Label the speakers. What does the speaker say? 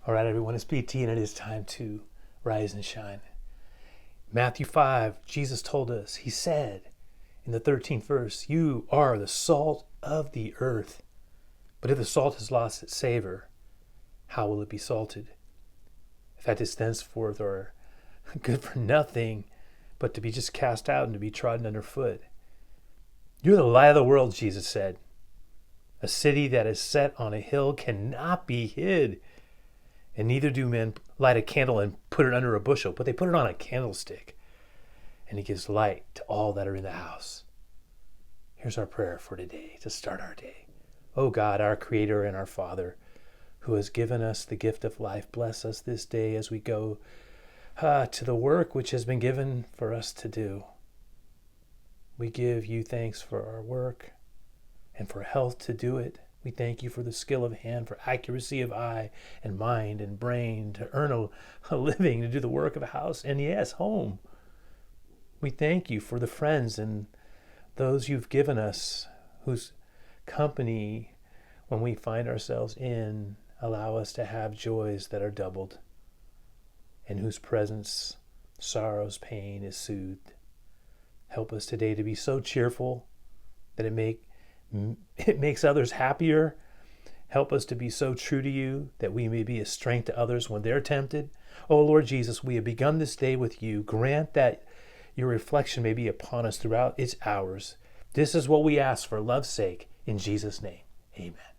Speaker 1: All right, everyone, it's BT, and it is time to rise and shine. Matthew 5, Jesus told us, he said in the 13th verse, "You are the salt of the earth. But if the salt has lost its savor, how will it be salted? If that is thenceforth are good for nothing, but to be just cast out and to be trodden underfoot. You're the light of the world," Jesus said. "A city that is set on a hill cannot be hid. And neither do men light a candle and put it under a bushel, but they put it on a candlestick, and it gives light to all that are in the house." Here's our prayer for today to start our day. Oh God, our Creator and our Father, who has given us the gift of life, bless us this day as we go to the work which has been given for us to do. We give you thanks for our work and for health to do it. We thank you for the skill of hand, for accuracy of eye and mind and brain to earn a living, to do the work of a house, and yes, home. We thank you for the friends and those you've given us, whose company, when we find ourselves in, allow us to have joys that are doubled, in whose presence sorrow's pain is soothed. Help us today to be so cheerful that it makes others happier. Help us to be so true to you that we may be a strength to others when they're tempted. Oh Lord Jesus, we have begun this day with you. Grant that your reflection may be upon us throughout its hours. This is what we ask for love's sake. In Jesus' name, amen.